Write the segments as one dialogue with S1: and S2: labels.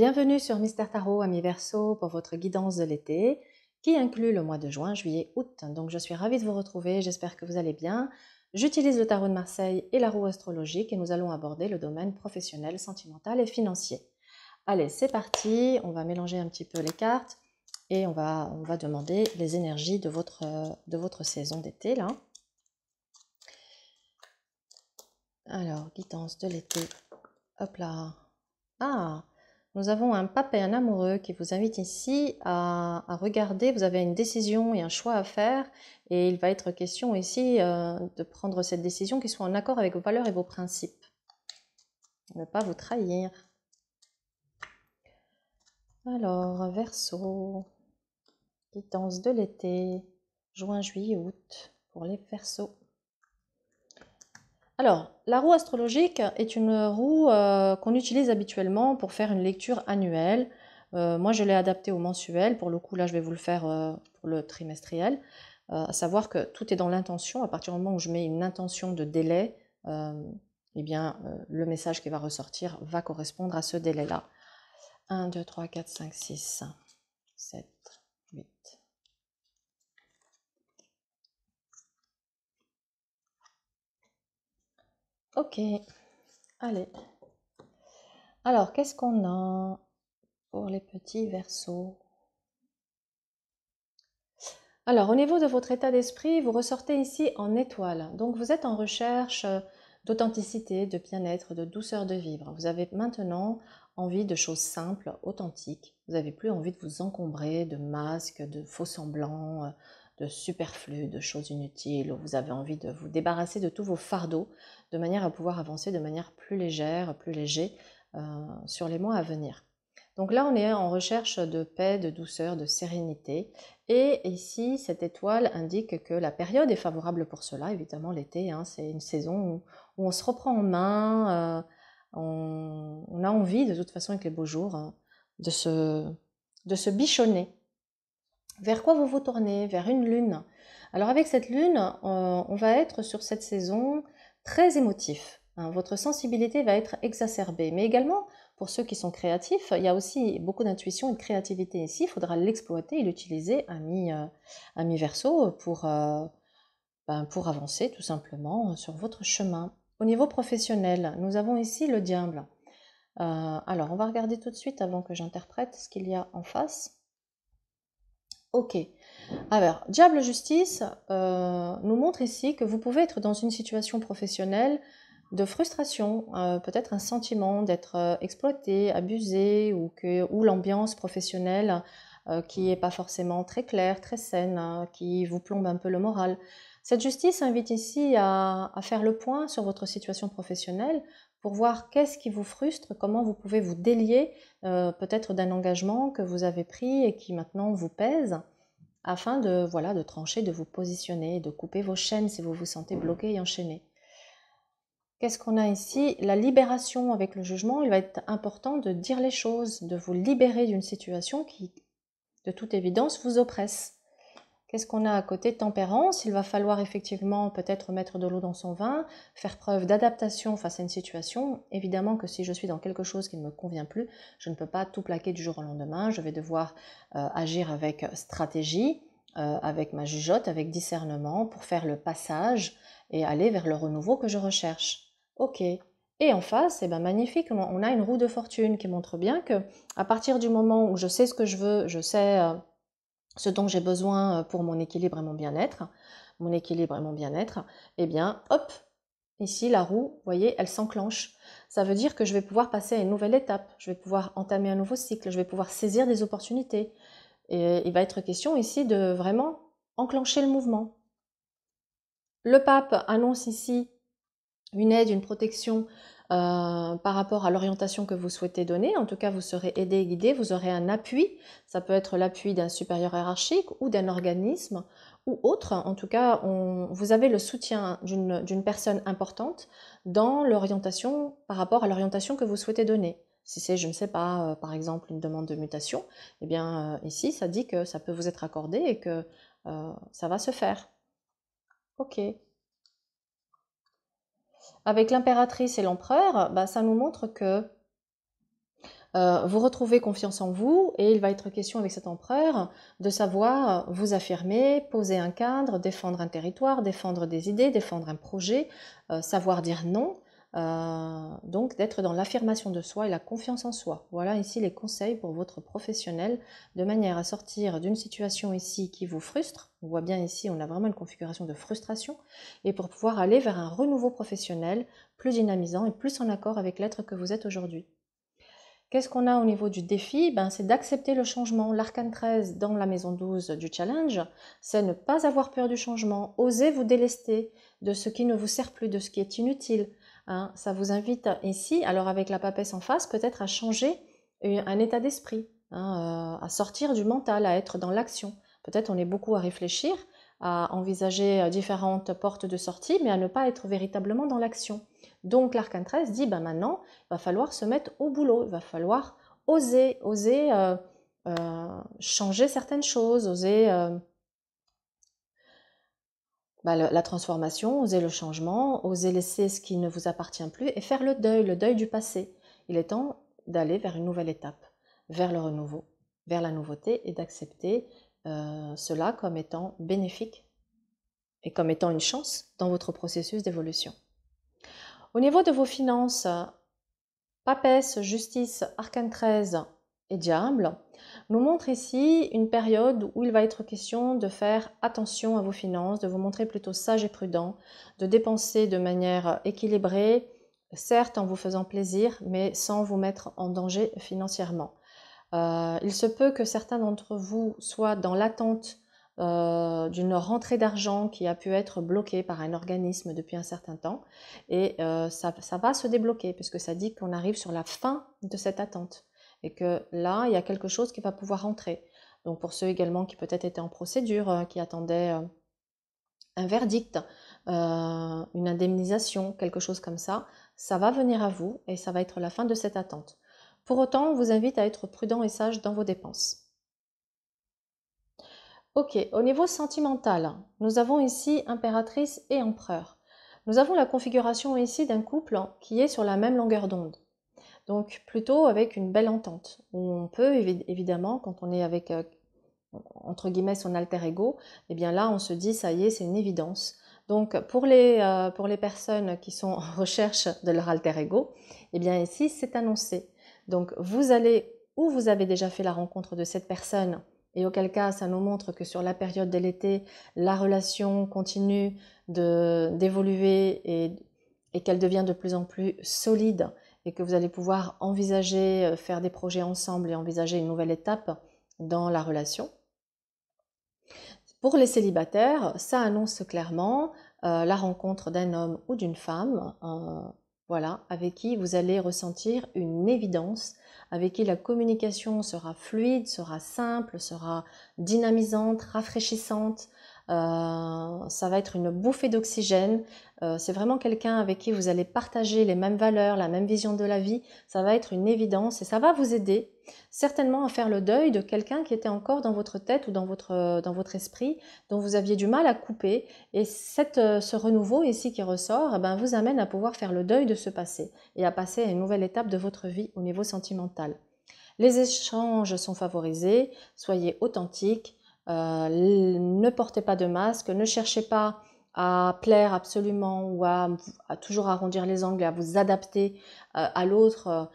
S1: Bienvenue sur Mystère Tarot, amis Verseau, pour votre guidance de l'été, qui inclut le mois de juin, juillet, août. Donc je suis ravie de vous retrouver, j'espère que vous allez bien. J'utilise le tarot de Marseille et la roue astrologique et nous allons aborder le domaine professionnel, sentimental et financier. Allez, c'est parti, on va mélanger un petit peu les cartes et on va demander les énergies de votre saison d'été là. Alors, guidance de l'été, hop là. Ah, nous avons un pape et un amoureux qui vous invitent ici à regarder. Vous avez une décision et un choix à faire et il va être question ici de prendre cette décision qui soit en accord avec vos valeurs et vos principes. Ne pas vous trahir. Alors, Verseau, guidance de l'été, juin, juillet, août pour les Verseaux. Alors, la roue astrologique est une roue qu'on utilise habituellement pour faire une lecture annuelle. Moi, je l'ai adaptée au mensuel. Pour le coup, là, je vais vous le faire pour le trimestriel. À savoir que tout est dans l'intention. À partir du moment où je mets une intention de délai, eh bien, le message qui va ressortir va correspondre à ce délai-là. 1, 2, 3, 4, 5, 6, 7, 8. Ok, allez. Alors, qu'est-ce qu'on a pour les petits Verseaux? Alors, au niveau de votre état d'esprit, vous ressortez ici en étoile. Donc, vous êtes en recherche d'authenticité, de bien-être, de douceur de vivre. Vous avez maintenant envie de choses simples, authentiques. Vous n'avez plus envie de vous encombrer de masques, de faux semblants, de superflus, de choses inutiles. Vous avez envie de vous débarrasser de tous vos fardeaux de manière à pouvoir avancer de manière plus légère, plus léger sur les mois à venir. Donc là, on est en recherche de paix, de douceur, de sérénité. Et ici, cette étoile indique que la période est favorable pour cela. Évidemment, l'été, hein, c'est une saison où on se reprend en main, on a envie, de toute façon, avec les beaux jours, hein, de se bichonner. Vers quoi vous vous tournez? Vers une lune. Alors avec cette lune, on va être sur cette saison très émotif, hein. Votre sensibilité va être exacerbée, mais également pour ceux qui sont créatifs, il y a aussi beaucoup d'intuition et de créativité ici. Il faudra l'exploiter et l'utiliser à mi-verso pour avancer tout simplement sur votre chemin. Au niveau professionnel, nous avons ici le diable. Alors, on va regarder tout de suite avant que j'interprète ce qu'il y a en face. Ok. Alors, Diable Justice nous montre ici que vous pouvez être dans une situation professionnelle de frustration, peut-être un sentiment d'être exploité, abusé, ou l'ambiance professionnelle qui n'est pas forcément très claire, très saine, hein, qui vous plombe un peu le moral. Cette justice invite ici à faire le point sur votre situation professionnelle pour voir qu'est-ce qui vous frustre, comment vous pouvez vous délier peut-être d'un engagement que vous avez pris et qui maintenant vous pèse, afin de trancher, de vous positionner, de couper vos chaînes si vous vous sentez bloqué et enchaîné. Qu'est-ce qu'on a ici? La libération avec le jugement. Il va être important de dire les choses, de vous libérer d'une situation qui, de toute évidence, vous oppresse. Qu'est-ce qu'on a à côté? Tempérance. Il va falloir effectivement peut-être mettre de l'eau dans son vin, faire preuve d'adaptation face à une situation. Évidemment que si je suis dans quelque chose qui ne me convient plus, je ne peux pas tout plaquer du jour au lendemain. Je vais devoir agir avec stratégie, avec ma jugeote, avec discernement pour faire le passage et aller vers le renouveau que je recherche. Ok. Et en face, eh ben, magnifique, on a une roue de fortune qui montre bien que à partir du moment où je sais ce que je veux, je sais ce dont j'ai besoin pour mon équilibre et mon bien-être, eh bien, hop, ici, la roue, vous voyez, elle s'enclenche. Ça veut dire que je vais pouvoir passer à une nouvelle étape, je vais pouvoir entamer un nouveau cycle, je vais pouvoir saisir des opportunités. Et il va être question ici de vraiment enclencher le mouvement. Le pape annonce ici une aide, une protection par rapport à l'orientation que vous souhaitez donner. En tout cas, vous serez aidé et guidé, vous aurez un appui. Ça peut être l'appui d'un supérieur hiérarchique ou d'un organisme ou autre. En tout cas, vous avez le soutien d'une personne importante dans l'orientation par rapport à l'orientation que vous souhaitez donner. Si c'est, je ne sais pas, par exemple, une demande de mutation, eh bien, ici, ça dit que ça peut vous être accordé et que ça va se faire. Ok. Avec l'impératrice et l'empereur, bah, ça nous montre que Vous retrouvez confiance en vous et il va être question avec cet empereur de savoir vous affirmer, poser un cadre, défendre un territoire, défendre des idées, défendre un projet, savoir dire non. Donc d'être dans l'affirmation de soi et la confiance en soi. Voilà ici les conseils pour votre professionnel de manière à sortir d'une situation ici qui vous frustre. On voit bien ici, on a vraiment une configuration de frustration et pour pouvoir aller vers un renouveau professionnel plus dynamisant et plus en accord avec l'être que vous êtes aujourd'hui. Qu'est-ce qu'on a au niveau du défi? C'est d'accepter le changement. L'arcane 13 dans la maison 12 du challenge, c'est ne pas avoir peur du changement, oser vous délester de ce qui ne vous sert plus, de ce qui est inutile. Hein. Ça vous invite ici, alors avec la papesse en face, peut-être à changer un état d'esprit, hein, à sortir du mental, à être dans l'action. Peut-être on est beaucoup à réfléchir, à envisager différentes portes de sortie, mais à ne pas être véritablement dans l'action. Donc l'arcane 13 dit, maintenant, il va falloir se mettre au boulot, il va falloir oser changer certaines choses, oser la transformation, oser le changement, oser laisser ce qui ne vous appartient plus et faire le deuil du passé. Il est temps d'aller vers une nouvelle étape, vers le renouveau, vers la nouveauté et d'accepter cela comme étant bénéfique et comme étant une chance dans votre processus d'évolution. Au niveau de vos finances, papesse, justice, arcane 13 et diable nous montre ici une période où il va être question de faire attention à vos finances, de vous montrer plutôt sage et prudent, de dépenser de manière équilibrée, certes en vous faisant plaisir, mais sans vous mettre en danger financièrement. Il se peut que certains d'entre vous soient dans l'attente d'une rentrée d'argent qui a pu être bloquée par un organisme depuis un certain temps et ça va se débloquer puisque ça dit qu'on arrive sur la fin de cette attente et que là il y a quelque chose qui va pouvoir rentrer. Donc pour ceux également qui peut-être étaient en procédure, qui attendaient un verdict, une indemnisation, quelque chose comme ça va venir à vous et ça va être la fin de cette attente. Pour autant, on vous invite à être prudent et sage dans vos dépenses. Ok, au niveau sentimental, nous avons ici impératrice et empereur. Nous avons la configuration ici d'un couple qui est sur la même longueur d'onde. Donc plutôt avec une belle entente, où on peut évidemment, quand on est avec, entre guillemets, son alter ego, eh bien là on se dit, ça y est, c'est une évidence. Donc pour les personnes qui sont en recherche de leur alter ego, eh bien ici c'est annoncé. Donc vous allez, ou vous avez déjà fait la rencontre de cette personne, et auquel cas ça nous montre que sur la période de l'été, la relation continue d'évoluer et qu'elle devient de plus en plus solide et que vous allez pouvoir envisager, faire des projets ensemble et envisager une nouvelle étape dans la relation. Pour les célibataires, ça annonce clairement la rencontre d'un homme ou d'une femme, voilà, avec qui vous allez ressentir une évidence, avec qui la communication sera fluide, sera simple, sera dynamisante, rafraîchissante. Ça va être une bouffée d'oxygène. C'est vraiment quelqu'un avec qui vous allez partager les mêmes valeurs, la même vision de la vie. Ça va être une évidence et ça va vous aider certainement à faire le deuil de quelqu'un qui était encore dans votre tête ou dans votre esprit, dont vous aviez du mal à couper. Et ce renouveau ici qui ressort vous amène à pouvoir faire le deuil de ce passé et à passer à une nouvelle étape de votre vie au niveau sentimental. Les échanges sont favorisés, soyez authentiques, ne portez pas de masque, ne cherchez pas à plaire absolument ou à toujours arrondir les angles et à vous adapter à l'autre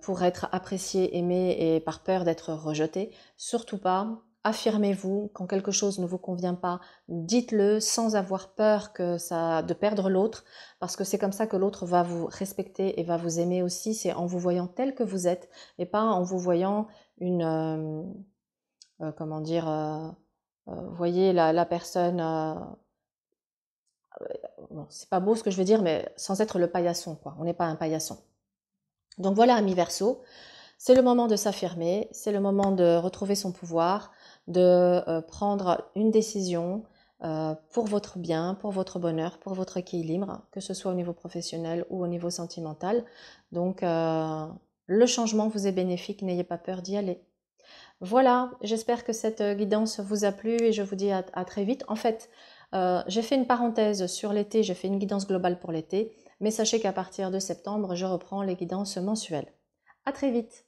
S1: pour être apprécié, aimé et par peur d'être rejeté. Surtout pas. Affirmez-vous, quand quelque chose ne vous convient pas, dites-le sans avoir peur de perdre l'autre, parce que c'est comme ça que l'autre va vous respecter et va vous aimer aussi, c'est en vous voyant tel que vous êtes et pas en vous voyant comment dire, vous voyez la personne, bon, c'est pas beau ce que je veux dire, mais sans être le paillasson, quoi. On n'est pas un paillasson. Donc voilà, amis Verseau, c'est le moment de s'affirmer, c'est le moment de retrouver son pouvoir, de prendre une décision pour votre bien, pour votre bonheur, pour votre équilibre, que ce soit au niveau professionnel ou au niveau sentimental. Donc le changement vous est bénéfique, n'ayez pas peur d'y aller. Voilà, j'espère que cette guidance vous a plu et je vous dis à très vite. En fait, j'ai fait une parenthèse sur l'été, j'ai fait une guidance globale pour l'été, mais sachez qu'à partir de septembre, je reprends les guidances mensuelles. À très vite!